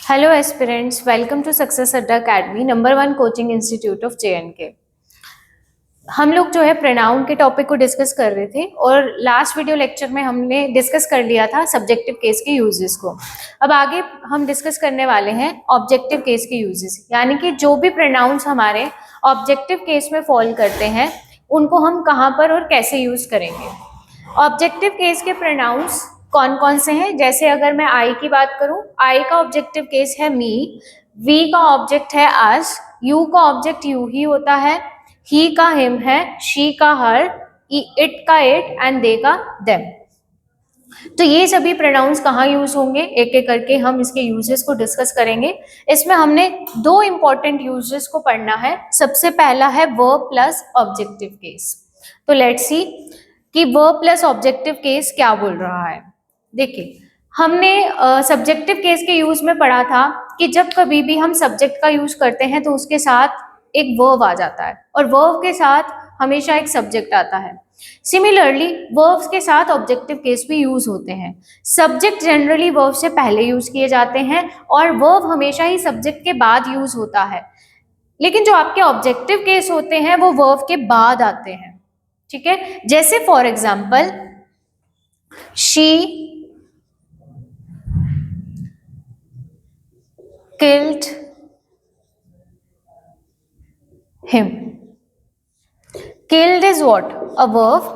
Hello aspirants, welcome to Success Adda academy, number 1 coaching institute of JNK। हम लोग जो है प्रोनाउन के टॉपिक को डिस्कस कर रहे थे और लास्ट वीडियो लेक्चर में हमने डिस्कस कर लिया था सब्जेक्टिव केस के यूजेस को। अब आगे हम डिस्कस करने वाले हैं ऑब्जेक्टिव केस के यूजेस, यानी कि जो भी प्रोनाउंस हमारे ऑब्जेक्टिव केस में फॉल करते हैं उनको हम कहाँ पर और कैसे यूज करेंगे। ऑब्जेक्टिव केस के प्रोनाउंस कौन कौन से हैं? जैसे अगर मैं आई की बात करूं, आई का ऑब्जेक्टिव केस है मी, वी का ऑब्जेक्ट है अस, यू का ऑब्जेक्ट यू ही होता है, ही का हिम है, शी का हर, इट का इट एंड दे का देम। तो ये सभी प्रोनाउंस कहाँ यूज होंगे, एक एक करके हम इसके यूजेस को डिस्कस करेंगे। इसमें हमने दो इंपॉर्टेंट यूजेस को पढ़ना है। सबसे पहला है वर्ब प्लस ऑब्जेक्टिव केस। तो लेट्स सी कि वर्ब प्लस ऑब्जेक्टिव केस क्या बोल रहा है। देखिए, हमने सब्जेक्टिव केस के यूज में पढ़ा था कि जब कभी भी हम सब्जेक्ट का यूज करते हैं तो उसके साथ एक वर्ब आ जाता है और वर्ब के साथ हमेशा एक सब्जेक्ट आता है। सिमिलरली वर्ब्स के साथ ऑब्जेक्टिव केस भी यूज होते हैं। सब्जेक्ट जनरली वर्ब से पहले यूज किए जाते हैं और वर्ब हमेशा ही सब्जेक्ट के बाद यूज होता है, लेकिन जो आपके ऑब्जेक्टिव केस होते हैं वो वर्ब के बाद आते हैं। ठीक है, जैसे for example she killed him। killed is what? a verb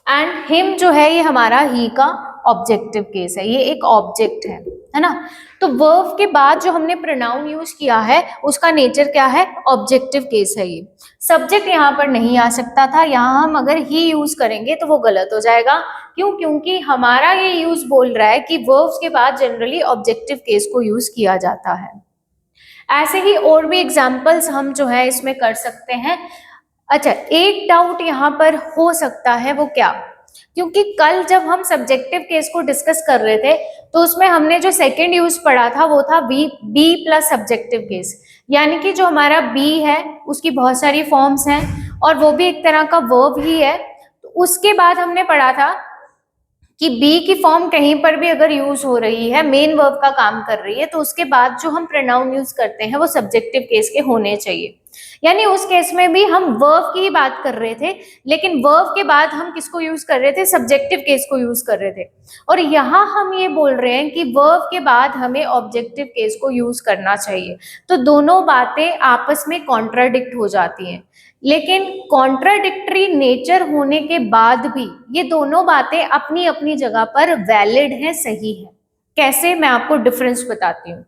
and him जो है ये हमारा he का ऑब्जेक्टिव केस है, ये एक ऑब्जेक्ट है ना। तो वर्ब के बाद जो हमने प्रोनाउन यूज किया है उसका नेचर क्या है? ऑब्जेक्टिव केस है। ये सब्जेक्ट यहाँ पर नहीं आ सकता था, यहाँ हम अगर ही यूज करेंगे तो वो गलत हो जाएगा। क्यों? क्योंकि हमारा ये यूज बोल रहा है कि वर्ब्स के बाद जनरली ऑब्जेक्टिव केस को यूज किया जाता है। ऐसे ही और भी एग्जाम्पल्स हम जो है इसमें कर सकते हैं। अच्छा, एक डाउट यहाँ पर हो सकता है, वो क्या? क्योंकि कल जब हम सब्जेक्टिव केस को डिस्कस कर रहे थे तो उसमें हमने जो सेकंड यूज पढ़ा था वो था बी प्लस सब्जेक्टिव केस, यानी कि जो हमारा बी है उसकी बहुत सारी फॉर्म्स हैं और वो भी एक तरह का वर्ब ही है। तो उसके बाद हमने पढ़ा था कि बी की फॉर्म कहीं पर भी अगर यूज हो रही है, मेन वर्ब का काम कर रही है, तो उसके बाद जो हम प्रोनाउन यूज करते हैं वो सब्जेक्टिव केस के होने चाहिए। यानी उस केस में भी हम वर्ब की ही बात कर रहे थे, लेकिन वर्ब के बाद हम किसको यूज कर रहे थे? सब्जेक्टिव केस को यूज कर रहे थे। और यहाँ हम ये बोल रहे हैं कि वर्ब के बाद हमें ऑब्जेक्टिव केस को यूज करना चाहिए। तो दोनों बातें आपस में कॉन्ट्राडिक्ट हो जाती हैं, लेकिन कॉन्ट्राडिक्टरी नेचर होने के बाद भी ये दोनों बातें अपनी अपनी जगह पर वैलिड हैं, सही है। कैसे? मैं आपको डिफरेंस बताती हूँ।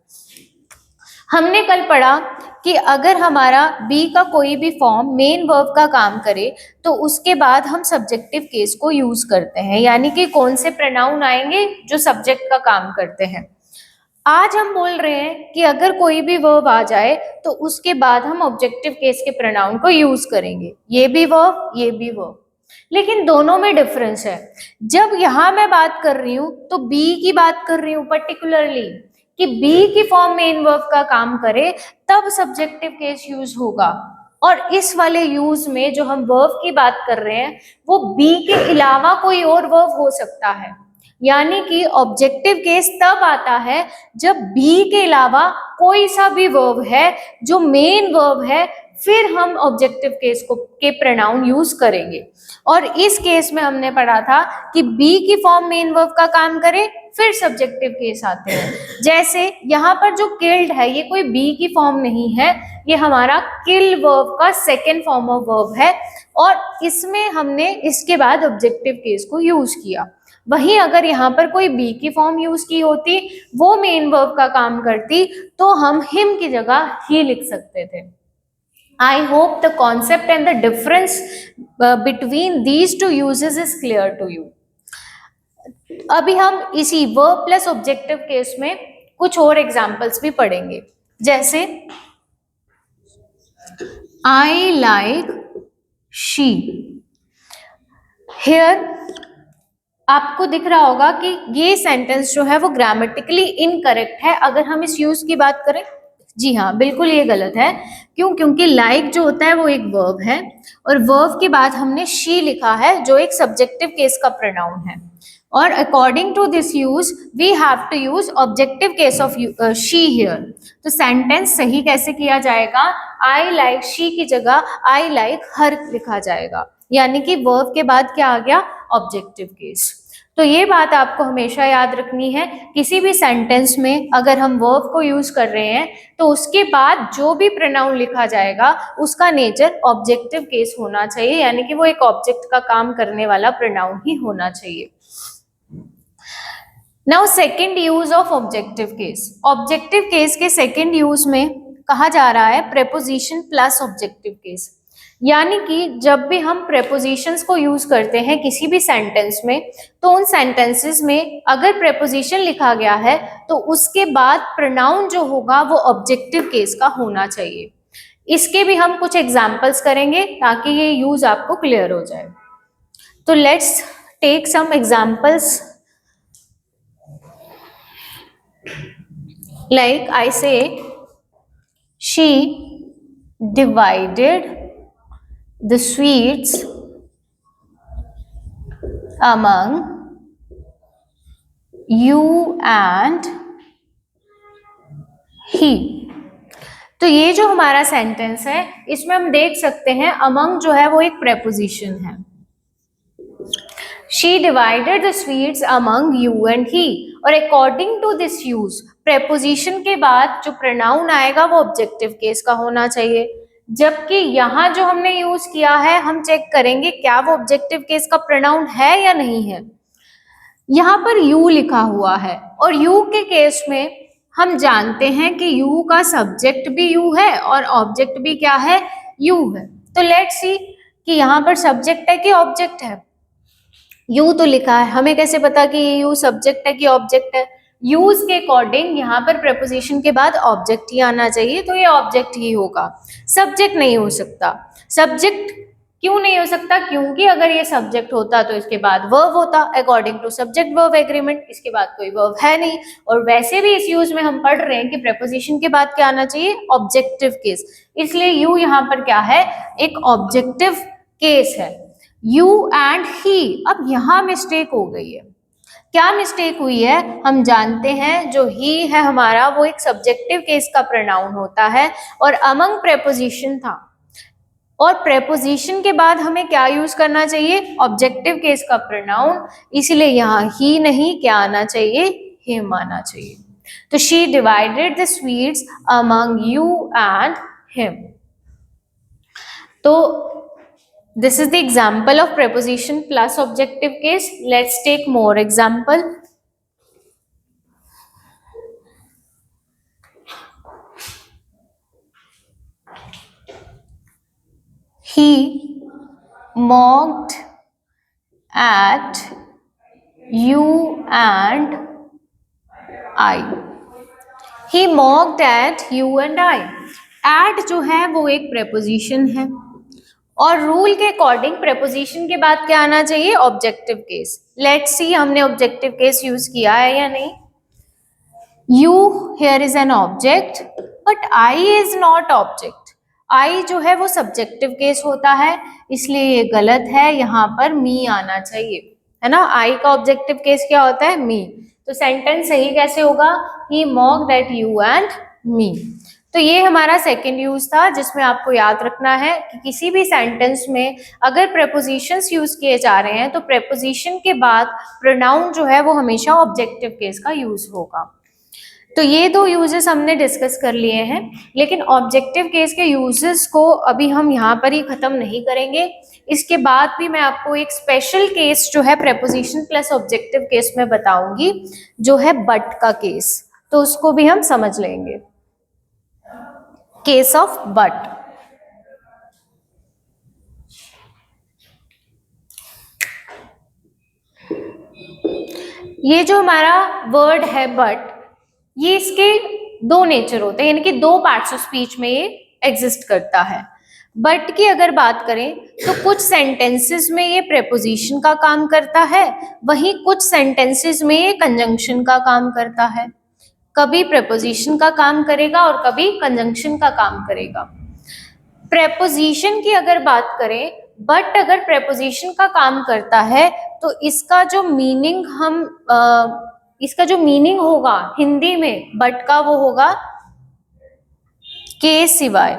हमने कल पढ़ा कि अगर हमारा बी का कोई भी फॉर्म मेन वर्ब का काम करे तो उसके बाद हम सब्जेक्टिव केस को यूज करते हैं, यानी कि कौन से प्रोनाउन आएंगे? जो सब्जेक्ट का काम करते हैं। आज हम बोल रहे हैं कि अगर कोई भी वर्ब आ जाए तो उसके बाद हम ऑब्जेक्टिव केस के प्रोनाउन को यूज करेंगे, ये भी वर्ब, ये भी वर्ब। लेकिन दोनों में डिफरेंस है। जब यहां मैं बात कर रही हूं तो बी की बात कर रही हूं पर्टिकुलरली, कि बी की फॉर्म मेन वर्ब का काम करे तब सब्जेक्टिव केस यूज होगा। और इस वाले यूज में जो हम वर्ब की बात कर रहे हैं वो बी के अलावा कोई और वर्ब हो सकता है, यानी कि ऑब्जेक्टिव केस तब आता है जब बी के अलावा कोई सा भी वर्ब है जो मेन वर्ब है, फिर हम ऑब्जेक्टिव केस को के प्रोनाउन यूज करेंगे। और इस केस में हमने पढ़ा था कि बी की फॉर्म मेन वर्ब का काम करे फिर सब्जेक्टिव केस आते हैं। जैसे यहाँ पर जो किल्ड है ये कोई बी की फॉर्म नहीं है, ये हमारा किल वर्ब का सेकेंड फॉर्म ऑफ वर्ब है और इसमें हमने इसके बाद ऑब्जेक्टिव केस को यूज किया। वहीं अगर यहाँ पर कोई बी की फॉर्म यूज की होती, वो मेन वर्ब का काम करती, तो हम हिम की जगह ही लिख सकते थे। I hope the concept and the difference between these two uses is clear to you. अभी हम इसी वर्ब प्लस ऑब्जेक्टिव केस में कुछ और एग्जाम्पल्स भी पढ़ेंगे। जैसे I like she। Here आपको दिख रहा होगा कि ये सेंटेंस जो है वो ग्रामेटिकली इनकरेक्ट है अगर हम इस यूज की बात करें। जी हाँ, बिल्कुल ये गलत है। क्यों? क्योंकि लाइक जो होता है वो एक वर्ब है और वर्ब के बाद हमने शी लिखा है जो एक सब्जेक्टिव केस का प्रोनाउन है, और according to this use we have to use objective case of she here. तो सेंटेंस सही कैसे किया जाएगा? आई लाइक शी की जगह आई लाइक हर लिखा जाएगा, यानी कि वर्ब के बाद क्या आ गया? Objective case. तो ये बात आपको हमेशा याद रखनी है, किसी भी सेंटेंस में अगर हम वर्ब को यूज कर रहे हैं तो उसके बाद जो भी प्रोनाउन लिखा जाएगा उसका नेचर ऑब्जेक्टिव केस होना चाहिए, यानी कि वो एक ऑब्जेक्ट का काम करने वाला प्रोनाउन ही होना चाहिए। Now second use of objective case. Objective case के सेकेंड यूज में कहा जा रहा है प्रेपोजिशन प्लस ऑब्जेक्टिव केस, यानी कि जब भी हम प्रेपोजिशंस को यूज करते हैं किसी भी सेंटेंस में, तो उन सेंटेंसेस में अगर प्रेपोजिशन लिखा गया है तो उसके बाद प्रोनाउन जो होगा वो ऑब्जेक्टिव केस का होना चाहिए। इसके भी हम कुछ एग्जाम्पल्स करेंगे ताकि ये यूज आपको क्लियर हो जाए। तो let's take some examples. Like I say, she divided the sweets among you and he। तो ये जो हमारा सेंटेंस है इसमें हम देख सकते हैं among जो है वो एक preposition है। She divided the sweets among you and he, और according to this use preposition के बाद जो pronoun आएगा वो objective case का होना चाहिए, जबकि यहाँ जो हमने यूज किया है हम चेक करेंगे क्या वो ऑब्जेक्टिव केस का प्रोनाउन है या नहीं है। यहाँ पर यू लिखा हुआ है और यू के केस में हम जानते हैं कि यू का सब्जेक्ट भी यू है और ऑब्जेक्ट भी क्या है? यू है। तो लेट्स सी कि यहाँ पर सब्जेक्ट है कि ऑब्जेक्ट है। यू तो लिखा है, हमें कैसे पता कि ये यू सब्जेक्ट है कि ऑब्जेक्ट है? यूज के अकॉर्डिंग यहाँ पर प्रेपोजिशन के बाद ऑब्जेक्ट ही आना चाहिए, तो ये ऑब्जेक्ट ही होगा, सब्जेक्ट नहीं हो सकता। सब्जेक्ट क्यों नहीं हो सकता? क्योंकि अगर ये सब्जेक्ट होता तो इसके बाद वर्ब होता, according to subject verb agreement, इसके बाद कोई वर्ब है नहीं। और वैसे भी इस यूज में हम पढ़ रहे हैं कि प्रेपोजिशन के बाद क्या आना चाहिए? ऑब्जेक्टिव केस, इसलिए यू यहाँ पर क्या है? एक ऑब्जेक्टिव केस है। यू एंड ही, अब यहाँ मिस्टेक हो गई है। क्या मिस्टेक हुई है? हम जानते हैं जो ही है हमारा वो एक सब्जेक्टिव केस का प्रोनाउन होता है और अमंग प्रेपोजिशन था, और प्रेपोजिशन के बाद हमें क्या यूज करना चाहिए? ऑब्जेक्टिव केस का प्रोनाउन, इसलिए यहाँ ही नहीं, क्या आना चाहिए? हिम आना चाहिए। तो she divided the sweets among you and him. तो this is the example of preposition plus objective case. Let's take more example. He mocked at you and I. He mocked at you and I. At जो है वो एक preposition है और rule के according preposition के बाद क्या आना चाहिए? Objective case. लेट्स सी हमने ऑब्जेक्टिव केस यूज किया है या नहीं। You here is an object but I is not object. I जो है वो सब्जेक्टिव केस होता है, इसलिए ये गलत है, यहाँ पर मी आना चाहिए, है ना। आई का ऑब्जेक्टिव केस क्या होता है? मी। तो सेंटेंस सही कैसे होगा? He mocked at you and me. तो ये हमारा सेकेंड यूज था जिसमें आपको याद रखना है कि किसी भी सेंटेंस में अगर प्रेपोजिशंस यूज किए जा रहे हैं तो प्रेपोजिशन के बाद प्रोनाउन जो है वो हमेशा ऑब्जेक्टिव केस का यूज होगा। तो ये दो यूजेस हमने डिस्कस कर लिए हैं, लेकिन ऑब्जेक्टिव केस के यूजेस को अभी हम यहाँ पर ही खत्म नहीं करेंगे। इसके बाद भी मैं आपको एक स्पेशल केस जो है प्रेपोजिशन प्लस ऑब्जेक्टिव केस में बताऊंगी, जो है बट का केस, तो उसको भी हम समझ लेंगे। Case of but. ये जो हमारा वर्ड है बट, ये इसके दो नेचर होते हैं, यानी कि दो पार्ट्स ऑफ स्पीच में ये एग्जिस्ट करता है। बट की अगर बात करें तो कुछ सेंटेंसेस में ये प्रेपोजिशन का काम करता है, वहीं कुछ सेंटेंसेस में ये कंजंक्शन का काम करता है। कभी प्रेपोजिशन का काम करेगा और कभी कंजंक्शन का काम करेगा। प्रेपोजिशन की अगर बात करें, बट अगर प्रेपोजिशन का काम करता है तो इसका जो मीनिंग होगा हिंदी में बट का, वो होगा के सिवाय।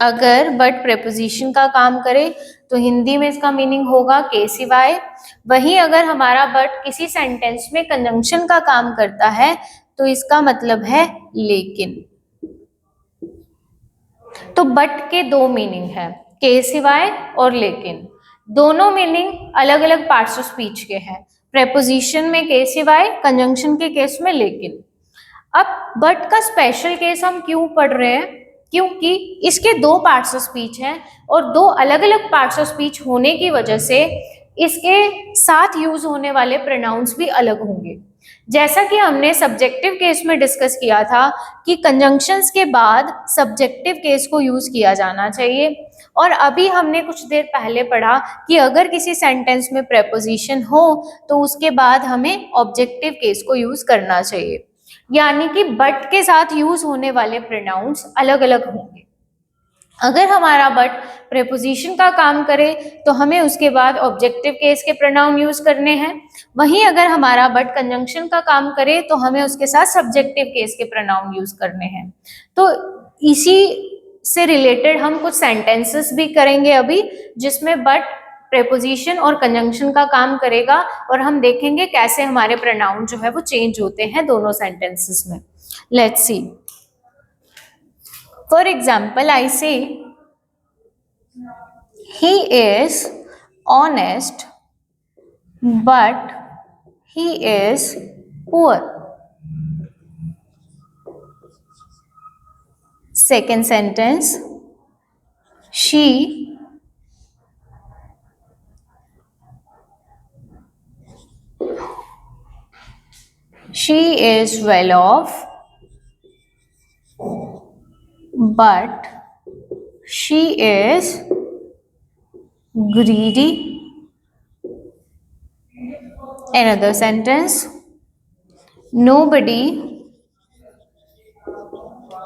अगर बट प्रेपोजिशन का काम करे तो हिंदी में इसका मीनिंग होगा के सिवाय। वहीं अगर हमारा बट किसी सेंटेंस में कंजंक्शन का काम करता है तो इसका मतलब है लेकिन। तो बट के दो मीनिंग है, के सिवाय और लेकिन। दोनों मीनिंग अलग अलग पार्ट्स ऑफ स्पीच के हैं। प्रेपोजिशन में के सिवाय, कंजंक्शन के केस में लेकिन। अब बट का स्पेशल केस हम क्यों पढ़ रहे हैं? क्योंकि इसके दो पार्ट्स ऑफ स्पीच हैं और दो अलग अलग पार्ट्स ऑफ स्पीच होने की वजह से इसके साथ यूज होने वाले प्रोनाउंस भी अलग होंगे। जैसा कि हमने सब्जेक्टिव केस में डिस्कस किया था कि कंजंक्शंस के बाद सब्जेक्टिव केस को यूज किया जाना चाहिए, और अभी हमने कुछ देर पहले पढ़ा कि अगर किसी सेंटेंस में प्रेपोजिशन हो तो उसके बाद हमें ऑब्जेक्टिव केस को यूज करना चाहिए, यानी कि बट के साथ यूज होने वाले प्रोनाउंस अलग अलग होंगे। अगर हमारा बट प्रेपोजिशन का काम करे तो हमें उसके बाद ऑब्जेक्टिव केस के प्रोनाउन यूज करने हैं। वहीं अगर हमारा बट कंजंक्शन का काम करे तो हमें उसके साथ सब्जेक्टिव केस के प्रोनाउन यूज करने हैं। तो इसी से रिलेटेड हम कुछ सेंटेंसेस भी करेंगे अभी, जिसमें बट प्रेपोजिशन और कंजंक्शन का काम करेगा, और हम देखेंगे कैसे हमारे प्रोनाउन जो है वो चेंज होते हैं दोनों सेंटेंसेस में। Let's see. For example, I say, he is honest, but he is poor. Second sentence, she is well off, but she is greedy. Another sentence, nobody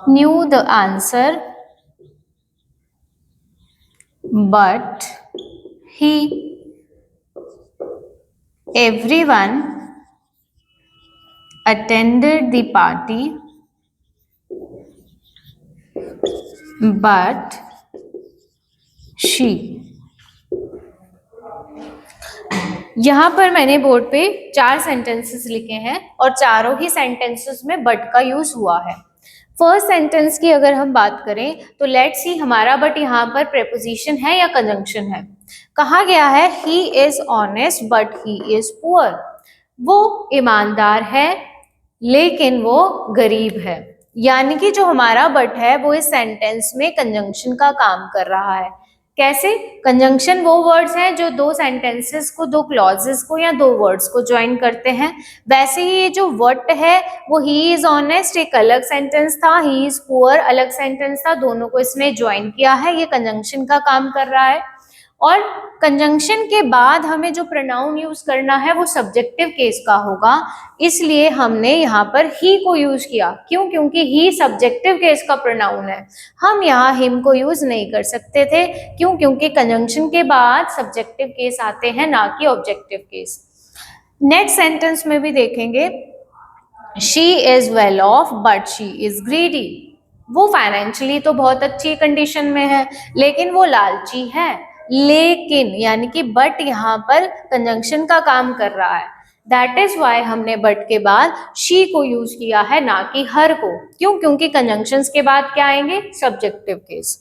knew the answer, but everyone attended the party, but she। यहाँ पर मैंने board पे 4 sentences लिखे हैं और चारों ही sentences में but का यूज हुआ है। फर्स्ट सेंटेंस की अगर हम बात करें तो लेट्स सी हमारा बट यहाँ पर प्रेपोजिशन है या कंजंक्शन है। कहा गया है he is honest but he is poor. वो ईमानदार है लेकिन वो गरीब है, यानी कि जो हमारा बट है वो इस सेंटेंस में कंजंक्शन का काम कर रहा है। कैसे? कंजंक्शन वो वर्ड्स हैं जो दो सेंटेंसेस को, दो क्लॉजेस को या दो वर्ड्स को ज्वाइन करते हैं। वैसे ही ये जो वर्ड है वो ही इज ऑनेस्ट एक अलग सेंटेंस था, ही इज पुअर अलग सेंटेंस था, दोनों को इसने ज्वाइन किया है, ये कंजंक्शन का काम कर रहा है। और कंजंक्शन के बाद हमें जो प्रोनाउन यूज करना है वो सब्जेक्टिव केस का होगा, इसलिए हमने यहाँ पर ही को यूज किया। क्यों? क्योंकि ही सब्जेक्टिव केस का प्रोनाउन है। हम यहाँ हिम को यूज नहीं कर सकते थे। क्यों? क्योंकि कंजंक्शन के बाद सब्जेक्टिव केस आते हैं, ना कि ऑब्जेक्टिव केस। नेक्स्ट सेंटेंस में भी देखेंगे, she is well of but she is greedy. वो फाइनेंशियली तो बहुत अच्छी कंडीशन में है लेकिन वो लालची है। लेकिन यानी कि बट यहाँ पर कंजंक्शन का काम कर रहा है, दैट इज वाई हमने बट के बाद शी को यूज किया है, ना कि हर को। क्यों? क्योंकि कंजंक्शंस के बाद क्या आएंगे? Subjective case.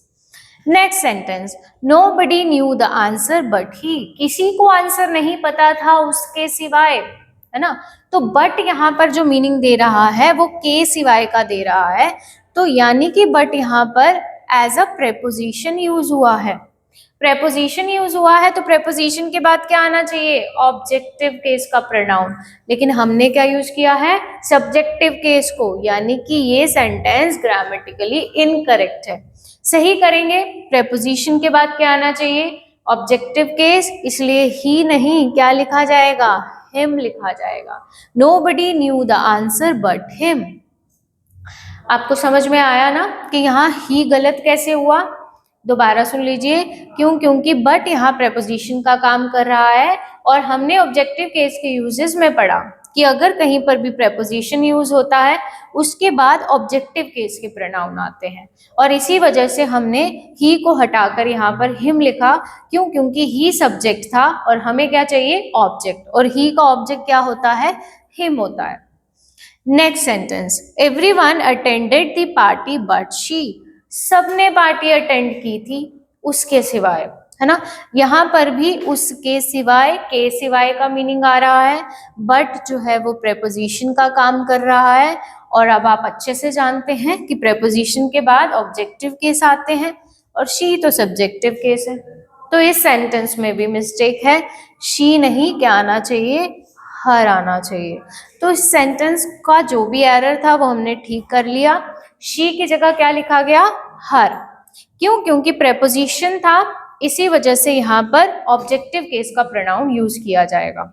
Next sentence, nobody knew the answer but he. किसी को आंसर नहीं पता था उसके सिवाय, है ना। तो बट यहाँ पर जो मीनिंग दे रहा है वो के सिवाय का दे रहा है, तो यानी कि बट यहाँ पर एज अ प्रेपोजिशन यूज हुआ है। प्रेपोजिशन यूज हुआ है तो प्रेपोजिशन के बाद क्या आना चाहिए? ऑब्जेक्टिव केस का प्रोनाउन। लेकिन हमने क्या यूज किया है? सब्जेक्टिव केस को, यानी कि ये सेंटेंस ग्रामेटिकली इनकरेक्ट है। सही करेंगे, प्रेपोजिशन के बाद क्या आना चाहिए? ऑब्जेक्टिव केस, इसलिए ही नहीं क्या लिखा जाएगा? हिम लिखा जाएगा। Nobody knew the answer but him. आपको समझ में आया ना कि यहाँ ही गलत कैसे हुआ? दोबारा सुन लीजिए। क्यों? क्योंकि बट यहाँ प्रेपोजिशन का काम कर रहा है, और हमने ऑब्जेक्टिव केस के यूजेस में पढ़ा कि अगर कहीं पर भी प्रेपोजिशन यूज होता है उसके बाद ऑब्जेक्टिव केस के प्रोनाउन आते हैं, और इसी वजह से हमने ही को हटाकर यहाँ पर हिम लिखा। क्यों? क्योंकि ही सब्जेक्ट था और हमें क्या चाहिए? ऑब्जेक्ट, और ही का ऑब्जेक्ट क्या होता है? हिम होता है। Next sentence, everyone attended the party but she. सबने पार्टी अटेंड की थी उसके सिवाय, है ना। यहाँ पर भी उसके सिवाय, के सिवाय का मीनिंग आ रहा है। बट जो है वो प्रेपोजिशन का काम कर रहा है, और अब आप अच्छे से जानते हैं कि प्रेपोजिशन के बाद ऑब्जेक्टिव केस आते हैं, और शी तो सब्जेक्टिव केस है। तो इस सेंटेंस में भी मिस्टेक है, शी नहीं, क्या आना चाहिए? हर आना चाहिए। तो इस सेंटेंस का जो भी एरर था वो हमने ठीक कर लिया। शी की जगह क्या लिखा गया? हर। क्यों? क्योंकि प्रेपोजिशन था, इसी वजह से यहाँ पर ऑब्जेक्टिव केस का प्रोनाउन यूज किया जाएगा।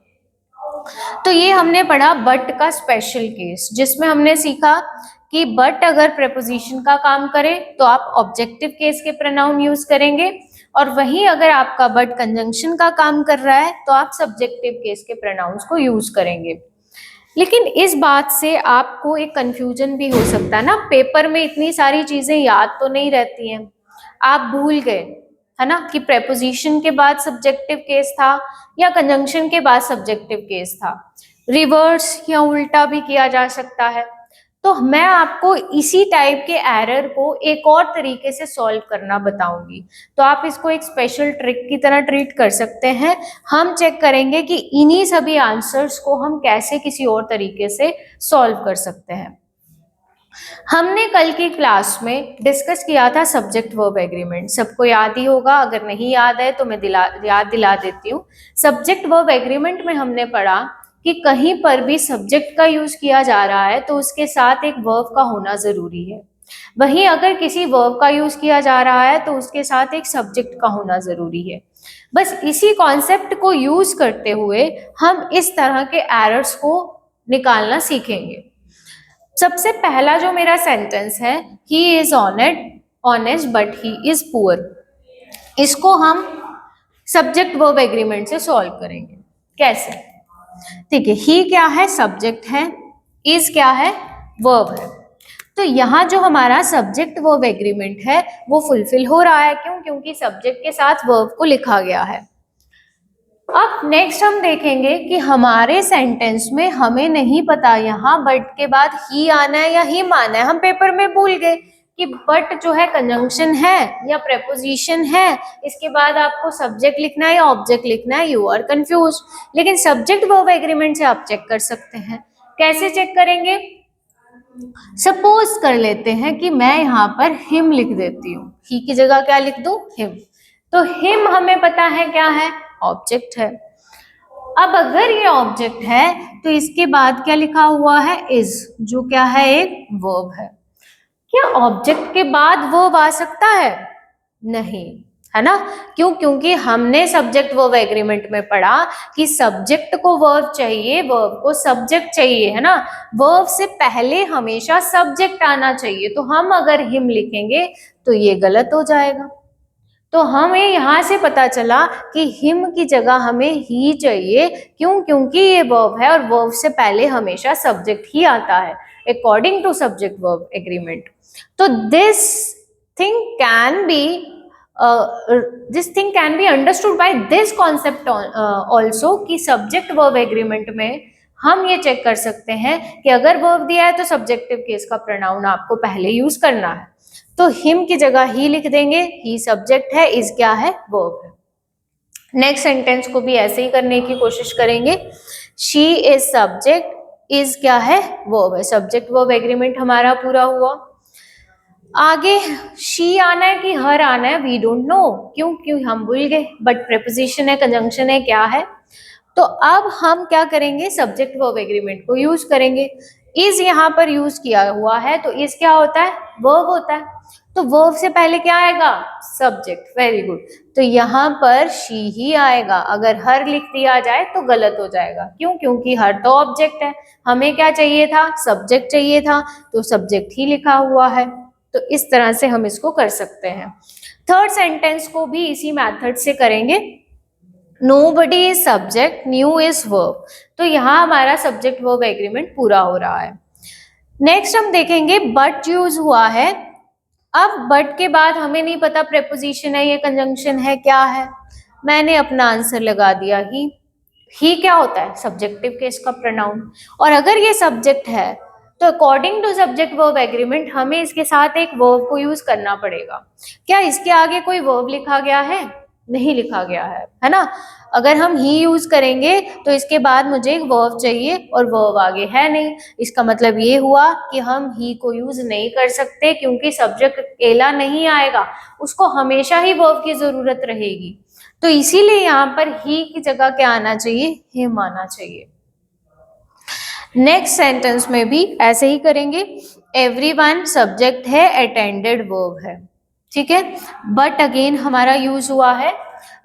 तो ये हमने पढ़ा बट का स्पेशल केस, जिसमें हमने सीखा कि बट अगर प्रेपोजिशन का काम करे तो आप ऑब्जेक्टिव केस के प्रोनाउन यूज करेंगे, और वहीं अगर आपका बट कंजंक्शन का काम कर रहा है तो आप सब्जेक्टिव केस के प्रोनाउंस को यूज करेंगे। लेकिन इस बात से आपको एक कंफ्यूजन भी हो सकता है ना, पेपर में इतनी सारी चीजें याद तो नहीं रहती हैं, आप भूल गए, है ना, कि प्रेपोजिशन के बाद सब्जेक्टिव केस था या कंजंक्शन के बाद सब्जेक्टिव केस था। रिवर्स या उल्टा भी किया जा सकता है। तो मैं आपको इसी टाइप के एरर को एक और तरीके से सॉल्व करना बताऊंगी, तो आप इसको एक स्पेशल ट्रिक की तरह ट्रीट कर सकते हैं। हम चेक करेंगे कि इन्हीं सभी आंसर्स को हम कैसे किसी और तरीके से सॉल्व कर सकते हैं। हमने कल की क्लास में डिस्कस किया था सब्जेक्ट वर्ब एग्रीमेंट, सबको याद ही होगा, अगर नहीं याद है तो मैं याद दिला देती हूँ। सब्जेक्ट वर्ब एग्रीमेंट में हमने पढ़ा कि कहीं पर भी सब्जेक्ट का यूज किया जा रहा है तो उसके साथ एक वर्ब का होना जरूरी है। वहीं अगर किसी वर्ब का यूज किया जा रहा है तो उसके साथ एक सब्जेक्ट का होना जरूरी है। बस इसी कॉन्सेप्ट को यूज करते हुए हम इस तरह के एरर्स को निकालना सीखेंगे। सबसे पहला जो मेरा सेंटेंस है, he is honest but he is poor, इसको हम सब्जेक्ट वर्ब एग्रीमेंट से सॉल्व करेंगे। कैसे? ठीक है, ही क्या है? सब्जेक्ट है। इज क्या है? वर्ब है। तो यहाँ जो हमारा सब्जेक्ट वर्ब एग्रीमेंट है वो फुलफिल हो रहा है। क्यों? क्योंकि सब्जेक्ट के साथ वर्ब को लिखा गया है। अब नेक्स्ट हम देखेंगे कि हमारे सेंटेंस में हमें नहीं पता यहाँ बट के बाद ही आना है या हिम आना है। हम पेपर में भूल गए कि बट जो है कंजंक्शन है या प्रेपोजिशन है, इसके बाद आपको सब्जेक्ट लिखना है या ऑब्जेक्ट लिखना है, यू आर कंफ्यूज। लेकिन सब्जेक्ट वर्ब एग्रीमेंट से आप चेक कर सकते हैं। कैसे चेक करेंगे? सपोज कर लेते हैं कि मैं यहाँ पर हिम लिख देती हूँ, ही की जगह क्या लिख दूं? हिम। तो हिम हमें पता है क्या है? ऑब्जेक्ट है। अब अगर ये ऑब्जेक्ट है तो इसके बाद क्या लिखा हुआ है? इज, जो क्या है? एक वर्ब है। क्या ऑब्जेक्ट के बाद वर्ब आ सकता है? नहीं, है ना। क्यों? क्योंकि हमने सब्जेक्ट वर्ब एग्रीमेंट में पढ़ा कि सब्जेक्ट को वर्ब चाहिए, वर्ब को सब्जेक्ट चाहिए, है ना। वर्ब से पहले हमेशा सब्जेक्ट आना चाहिए। तो हम अगर हिम लिखेंगे तो ये गलत हो जाएगा। तो हमें यहाँ से पता चला कि हिम की जगह हमें ही चाहिए। क्यों? क्योंकि ये वर्ब है और वर्ब से पहले हमेशा सब्जेक्ट ही आता है according to subject verb agreement. तो this thing can be understood by this concept also कि सब्जेक्ट वर्ब एग्रीमेंट में हम ये चेक कर सकते हैं कि अगर वर्ब दिया है तो सब्जेक्टिव केस का प्रोनाउन आपको पहले यूज करना है। तो हिम की जगह ही लिख देंगे, ही सब्जेक्ट है, इज क्या है? वर्ब है। नेक्स्ट सेंटेंस को भी ऐसे ही करने की कोशिश करेंगे। शी इज सब्जेक्ट, इज क्या है? वर्ब है। सब्जेक्ट वर्ब एग्रीमेंट हमारा पूरा हुआ। आगे शी आना है कि हर आना है? We don't know. क्यों? क्यों हम भूल गए। बट प्रेपोजिशन है, कंजंक्शन है, क्या है? तो अब हम क्या करेंगे? सब्जेक्ट वर्ब एग्रीमेंट को यूज करेंगे। इज यहाँ पर यूज किया हुआ है तो इज क्या होता है? वर्ब होता है। तो वर्ब से पहले क्या आएगा? सब्जेक्ट। Very good. तो यहाँ पर शी ही आएगा। अगर हर लिख दिया जाए तो गलत हो जाएगा। क्यों? क्योंकि हर तो ऑब्जेक्ट है, हमें क्या चाहिए था? सब्जेक्ट चाहिए था, तो सब्जेक्ट ही लिखा हुआ है। तो इस तरह से हम इसको कर सकते हैं। थर्ड सेंटेंस को भी इसी मेथड से करेंगे। Nobody is subject, new is verb। तो यहाँ हमारा सब्जेक्ट वर्ब एग्रीमेंट पूरा हो रहा है। नेक्स्ट हम देखेंगे बट यूज हुआ है। अब बट के बाद हमें नहीं पता प्रेपोजिशन है या कंजंक्शन है, क्या है। मैंने अपना आंसर लगा दिया ही क्या होता है? सब्जेक्टिव केस का प्रोनाउन। और अगर ये सब्जेक्ट है तो according to subject verb agreement हमें इसके साथ एक वर्ब को यूज करना पड़ेगा। क्या इसके आगे कोई वर्ब लिखा गया है? नहीं लिखा गया है ना। अगर हम ही यूज करेंगे तो इसके बाद मुझे एक वर्ब चाहिए और वर्ब आगे है नहीं। इसका मतलब ये हुआ कि हम ही को यूज नहीं कर सकते, क्योंकि सब्जेक्ट अकेला नहीं आएगा, उसको हमेशा ही वर्ब की जरूरत रहेगी। तो इसीलिए यहाँ पर ही की जगह क्या आना चाहिए? हिम आना चाहिए। नेक्स्ट सेंटेंस में भी ऐसे ही करेंगे। एवरीवन सब्जेक्ट है, अटेंडेड वर्ब है, ठीक है। बट अगेन हमारा यूज हुआ है।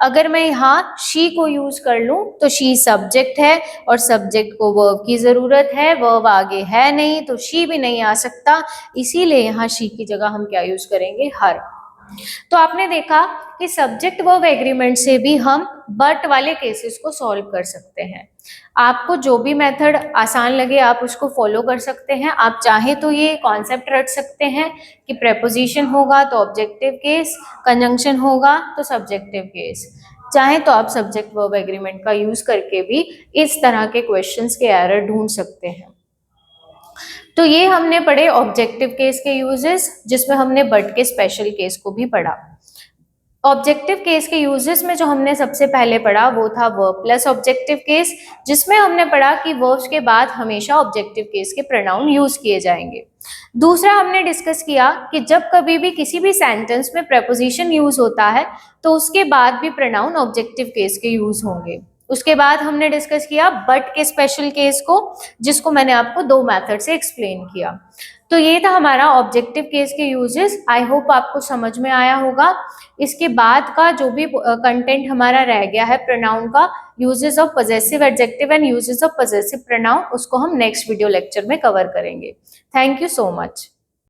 अगर मैं यहाँ शी को यूज कर लूं तो शी सब्जेक्ट है और सब्जेक्ट को वर्ब की जरूरत है, वर्ब आगे है नहीं, तो शी भी नहीं आ सकता। इसीलिए यहाँ शी की जगह हम क्या यूज करेंगे? हर। तो आपने देखा कि सब्जेक्ट वर्ब एग्रीमेंट से भी हम बट वाले केसेस को सॉल्व कर सकते हैं। आपको जो भी मेथड आसान लगे आप उसको फॉलो कर सकते हैं। आप चाहे तो ये कॉन्सेप्ट रट सकते हैं कि प्रेपोजिशन होगा तो ऑब्जेक्टिव केस, कंजंक्शन होगा तो सब्जेक्टिव केस। चाहे तो आप सब्जेक्ट वर्ब एग्रीमेंट का यूज करके भी इस तरह के क्वेश्चंस के एरर ढूंढ सकते हैं। तो ये हमने पढ़े ऑब्जेक्टिव केस के यूजेस, जिसमें हमने बट के स्पेशल केस को भी पढ़ा। ऑब्जेक्टिव केस के यूजेस में जो हमने सबसे पहले पढ़ा वो था वर्ब प्लस ऑब्जेक्टिव केस, जिसमें हमने पढ़ा कि वर्ब्स के बाद हमेशा ऑब्जेक्टिव केस के प्रोनाउन यूज किए जाएंगे। दूसरा हमने डिस्कस किया कि जब कभी भी किसी भी सेंटेंस में प्रेपोजिशन यूज होता है तो उसके बाद भी प्रोनाउन ऑब्जेक्टिव केस के यूज होंगे। उसके बाद हमने डिस्कस किया बट के स्पेशल केस को, जिसको मैंने आपको दो मेथड से एक्सप्लेन किया। तो ये था हमारा ऑब्जेक्टिव केस के यूजेस। आई होप आपको समझ में आया होगा। इसके बाद का जो भी कंटेंट हमारा रह गया है प्रोनाउन का, uses of possessive adjective and uses of possessive pronoun, उसको हम नेक्स्ट वीडियो लेक्चर में कवर करेंगे। Thank you so much.